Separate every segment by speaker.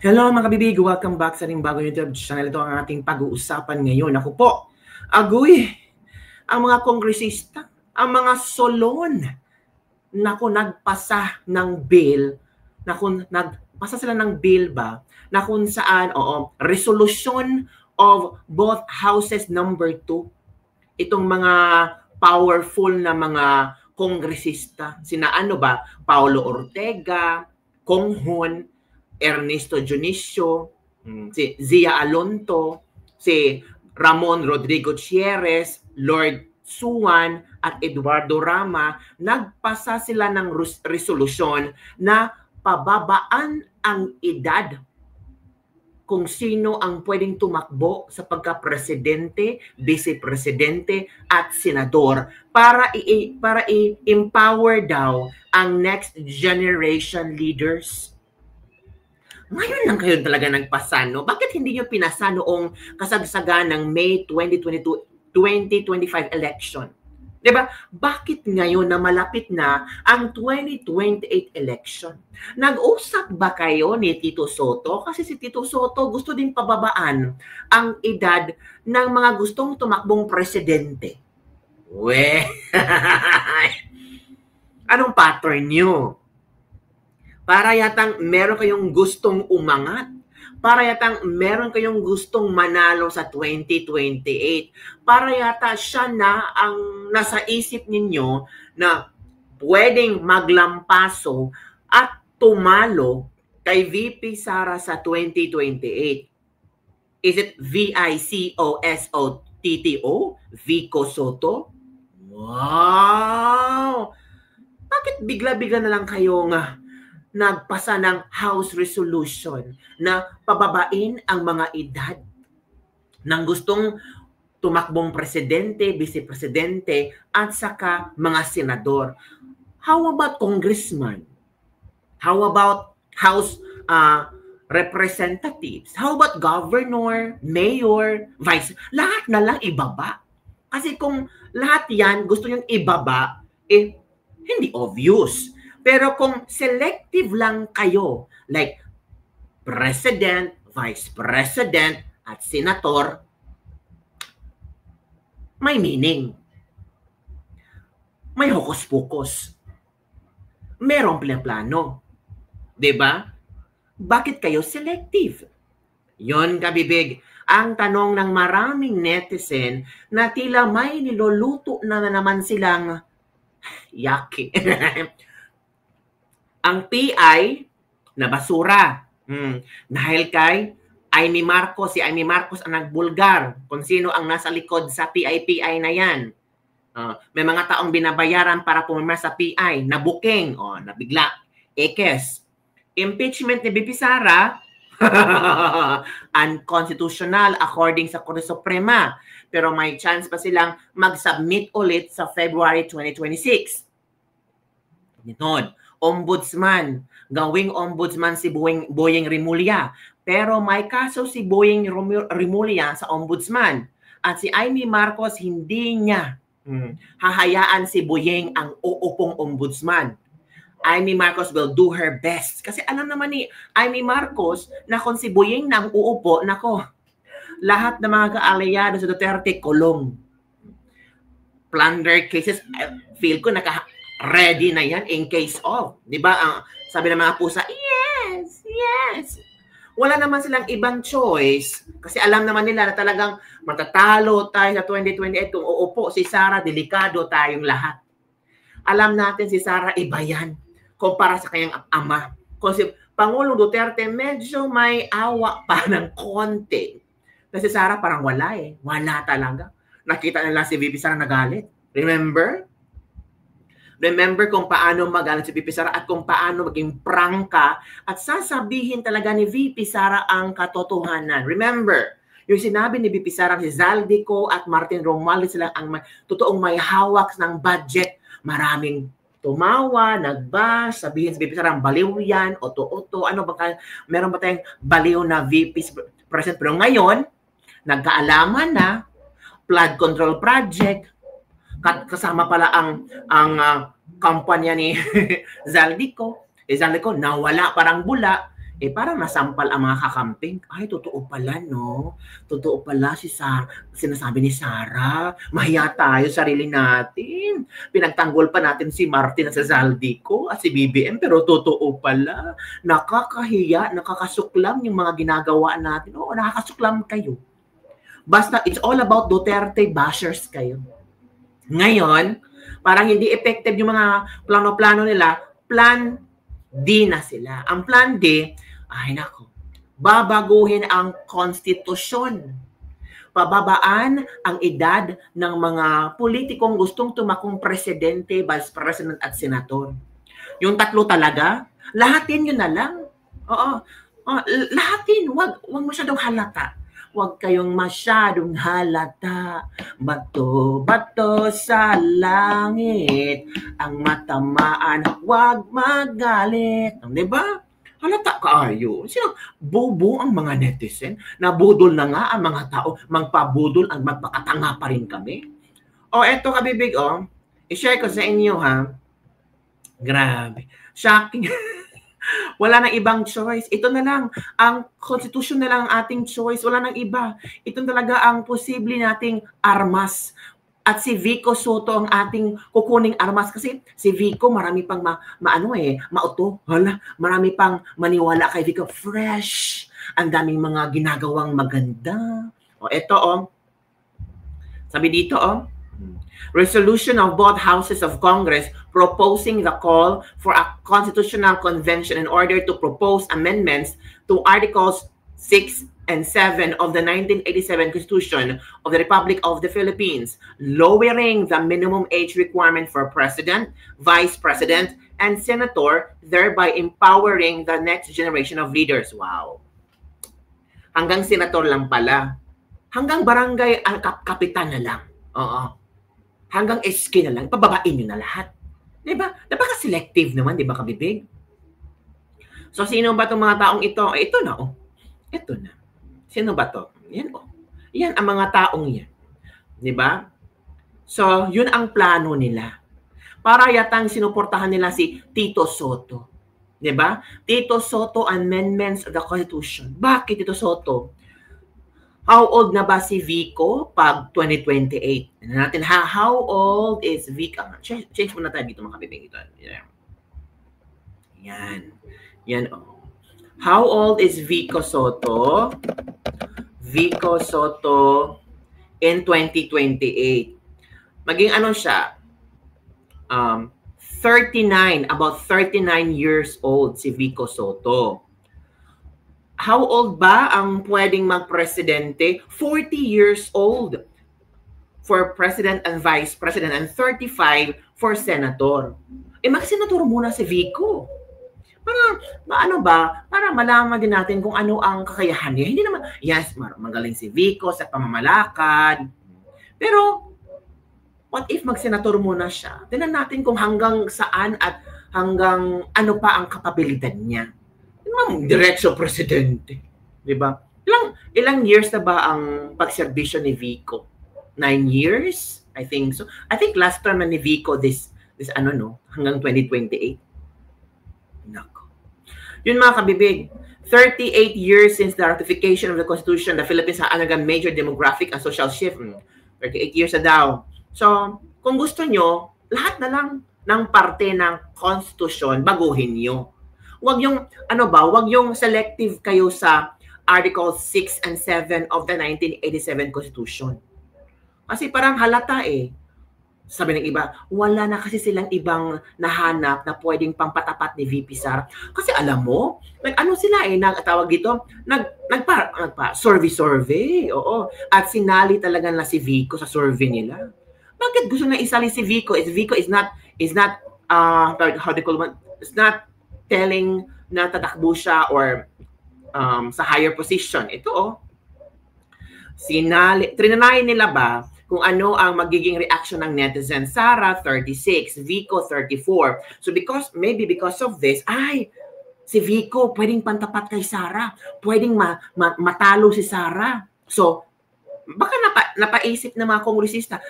Speaker 1: Hello mga kabibig, welcome back sa ating bagong YouTube channel. Ito ang ating pag-uusapan ngayon. Ako po, agoy, ang mga kongresista, ang mga solon, nagpasa ng bill, nagpasa sila ng bill ba, na kung saan, resolution of both houses number 2. Itong mga powerful na mga kongresista, sina Paulo Ortega, Kong Hon, Ernesto Dionisio, si Zia Alonto, si Ramon Rodrigo Chieres, Lord Suwan at Eduardo Rama, nagpasa sila ng resolusyon na pababaan ang edad kung sino ang pwedeng tumakbo sa pagka-presidente, vice-presidente at senador para i-empower daw ang next generation leaders. Ngayon lang kayo talaga nagpasa, no? Bakit hindi nyo pinasa noong kasagsagan ng May 2025 election? Diba? Bakit ngayon na malapit na ang 2028 election? Nag-usap ba kayo ni Tito Soto? Kasi si Tito Soto gusto din pababaan ang edad ng mga gustong tumakbong presidente. Anong pattern nyo? Para yatang meron kayong gustong umangat. Para yatang meron kayong gustong manalo sa 2028. Para yata siya na ang nasa isip ninyo na pwedeng maglampaso at tumalo kay VP Sara sa 2028. Is it VICOSOTTO? Vico Soto? Wow! Bakit bigla-bigla na lang kayong nagpasa ng House Resolution na pababain ang mga edad ng gustong tumakbong presidente, vice-presidente, at saka mga senador? How about congressman? How about House representatives? How about governor, mayor, vice? Lahat na lang ibaba. Kasi kung lahat yan gusto yung ibaba, hindi obvious. Pero kung selective lang kayo, like president, vice president, at senator, may meaning. May hokus-pokus. Merong plano. Diba? Bakit kayo selective? Yon, kabibig, ang tanong ng maraming netizen na tila may niluluto na naman silang yaki. Ang PI na basura. Dahil kay Amy Marcos, si Amy Marcos ang nagbulgar kung sino ang nasa likod sa PI na yan. May mga taong binabayaran para pumirma sa PI, nabuking, nabigla, ekes. Impeachment ni BP Sara, unconstitutional according sa Korte Suprema. Pero may chance pa silang mag-submit ulit sa February 2026. Nitod. Ombudsman, gawing ombudsman si Boyeng Rimulya. Pero may kaso si Boyeng Rimulya sa ombudsman. At si Amy Marcos hindi niya hahayaan si Boyeng ang uupong ombudsman. Amy Marcos will do her best. Kasi alam naman ni Amy Marcos na kung si Boyeng na ang uupo, nako, lahat ng mga kaalyado sa Duterte kulong. Plunder cases, feel ko ready na yan in case of. Diba? Sabi ng mga pusa, yes, yes. Wala naman silang ibang choice kasi alam naman nila na talagang matatalo tayo sa 2028 kung uupo si Sara, delikado tayong lahat. Alam natin si Sara iba yan kumpara sa kanyang ama. Kasi Pangulong Duterte medyo may awa pa ng konti. Kasi Sara parang wala eh. Wala talaga. Nakita nila si VP Sara nagalit. Remember? Remember kung paano magalit si VP Sara at kung paano maging prangka at sasabihin talaga ni VP Sara ang katotohanan. Remember, yung sinabi ni VP Sara, si Zaldico at Martin Romualdez sila ang totoong may hawak ng budget. Maraming tumawa, nagbash, sabihin si VP Sara ang baliw yan, oto-oto, ano ba, meron ba tayong baliw na VP President? Pero ngayon, nagkaalaman na, flood control project, kasama pala ang kampanya ni Zaldico. Zaldico nawala parang bula. parang nasampal ang mga kakamping. Ay, totoo pala, no? Totoo pala sinasabi ni Sarah. Mahiya tayo sarili natin. Pinagtanggol pa natin si Martin sa Zaldico at si BBM, pero totoo pala. Nakakahiya, nakakasuklam yung mga ginagawa natin. Oo, nakakasuklam kayo. Basta, it's all about Duterte bashers kayo. Ngayon, parang hindi effective yung mga plano-plano nila, plan D na sila. Ang plan D, ay nako, babaguhin ang konstitusyon. Pababaan ang edad ng mga politikong gustong tumakong presidente, vice president at senator. Yung tatlo talaga, lahatin yun na lang. Oo, lahatin, wag masyadong halata. Huwag kayong masyadong halata. Bato sa langit. Ang matamaan, huwag magalit. Diba? Halata kaayo. Sino? Bobo ang mga netizen. Nabudol na nga ang mga tao. Magpabudol ang magpakatanga pa rin kami. Eto kabibig, i-share ko sa inyo, ha? Grabe. Shocking. Wala nang ibang choice. Ito na lang. Ang constitution na lang ang ating choice. Wala nang iba. Ito talaga ang posible nating armas. At si Vico Soto ang ating kukuning armas. Kasi si Vico marami pang mauto. Marami pang maniwala kay Vico. Fresh. Ang daming mga ginagawang maganda. Ito Sabi dito resolution of both houses of Congress proposing the call for a constitutional convention in order to propose amendments to Articles 6 and 7 of the 1987 Constitution of the Republic of the Philippines, lowering the minimum age requirement for President, Vice President, and Senator, thereby empowering the next generation of leaders. Wow. Hanggang senator lang pala. Hanggang barangay kapitan na lang. Hanggang SK na lang, pababain nyo na lahat. Diba? Napaka-selective naman, diba kabibig? So, sino ba itong mga taong ito? Ito na, Ito na. Sino ba to? Yan, Yan ang mga taong yan. Diba? So, yun ang plano nila. Para yatang sinuportahan nila si Tito Soto. Diba? Tito Soto Amendments of the Constitution. Bakit Tito Soto? How old na ba si Vico pag 2028? Tignan natin, how old is Vico? Change muna tayo dito mga kabibing ito. Yan. How old is Vico Soto? Vico Soto in 2028. Maging siya? 39, about 39 years old si Vico Soto. How old ba ang pwedeng mag-presidente? 40 years old for president and vice president and 35 for senator. Mag-senator muna si Vico. Para malaman din natin kung ano ang kakayahan niya. Hindi naman, yes, magaling si Vico sa pamamalakad. Pero, what if mag-senator muna siya? Tingnan natin kung hanggang saan at hanggang ano pa ang kapabilidad niya. Diretso presidente. Diba? Ilang years na ba ang pagserbisyo ni Vico? 9 years? I think so. I think last term na ni Vico this hanggang 2028. Nako. Yun mga kabibig, 38 years since the ratification of the Constitution, the Philippines has undergone major demographic and social shift. 38 years na daw. So, kung gusto nyo, lahat na lang ng parte ng Constitution, baguhin nyo. Wag yung selective kayo sa Articles 6 and 7 of the 1987 Constitution. Kasi parang halata Sabi ng iba, wala na kasi silang ibang nahanap na pwedeng pampatapat ni VP Sara. Kasi alam mo, sila nagtawag dito, survey. Oo. At sinali talaga na si Vico sa survey nila. Bakit gusto na isali si Vico? Vico is not how they call it, it's not telling na tatakbo siya or sa higher position. Ito trinanay nila ba kung ano ang magiging reaction ng netizen? Sara 36, Vico 34. So maybe because of this, si Vico pwedeng pantapat kay Sara, pwedeng matalo si Sara. So baka napaisip ng mga kongresista,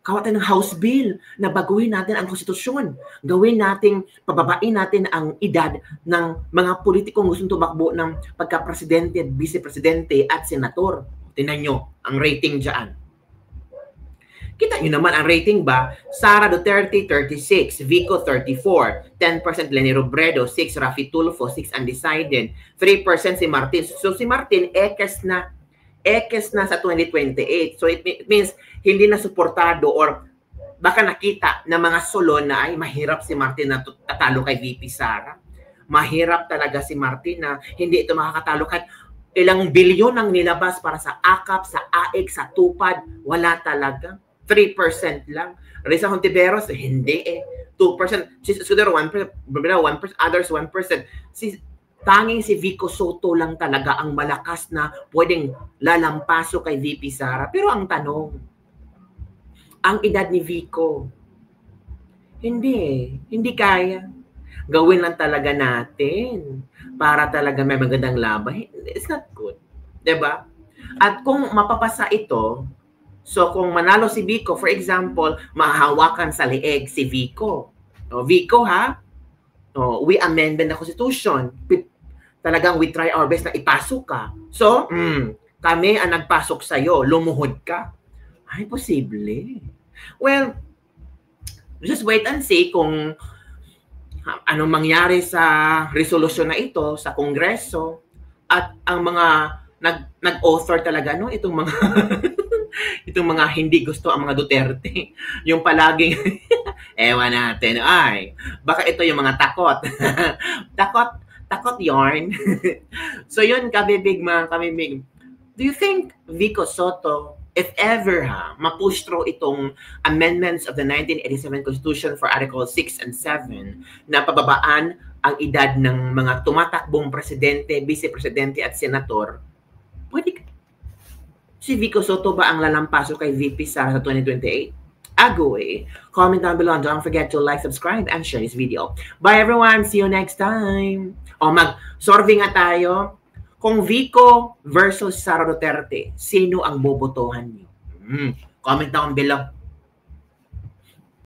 Speaker 1: Gawa tayo ng House Bill na baguhin natin ang konstitusyon. Gawin natin, pababain natin ang edad ng mga politikong gustong tumakbo ng pagka-presidente at vice-presidente at senator. Tingnan nyo ang rating dyan. Kita nyo naman ang rating ba? Sara Duterte, 36. Vico, 34. 10% Leni Robredo, 6. Raffy Tulfo, 6 undecided. 3% si Martin. So si Martin, ekes na sa 2028. So it means hindi na suportado or baka nakita ng mga sulon na ay mahirap si Martin na tatalo kay VP Sara. Mahirap talaga si Martin na hindi ito makakatalo kahit ilang bilyon ang nilabas para sa AKAP, sa AIC, sa TUPAD. Wala talaga. 3% lang. Risa Hontiveros, hindi 2%. Si Sudero, 1%. Others, 1%. Tanging si Vico Soto lang talaga ang malakas na pwedeng lalampaso kay VP Sara. Pero ang tanong, ang edad ni Vico, hindi kaya. Gawin lang talaga natin para talaga may magandang laban. It's not good. Diba? At kung mapapasa ito, so kung manalo si Vico, for example, mahahawakan sa leeg si Vico. Vico ha, we amended the Constitution. Talagang we try our best na ipasok ka. So, kami ang nagpasok sa'yo, lumuhod ka. Ay, posible. Well, just wait and see kung anong mangyari sa resolusyon na ito sa Kongreso at ang mga nag-author talaga, no? Itong mga itong mga hindi gusto ang mga Duterte. Yung palaging ewan natin, ay, baka ito yung mga takot. Takot yarn. So yun, kabibig. Do you think Vico Soto, if ever ma-push through itong amendments of the 1987 Constitution for Article 6 and 7 na pababaan ang edad ng mga tumatakbong presidente, vice-presidente at senator, pwede si Vico Soto ba ang lalampaso kay VP Sara sa 2028? Agoy. Comment down below and don't forget to like, subscribe, and share this video. Bye everyone! See you next time! Mag-survey nga tayo. Kung Vico versus Sara Duterte, sino ang bobotohan niyo? Comment down below.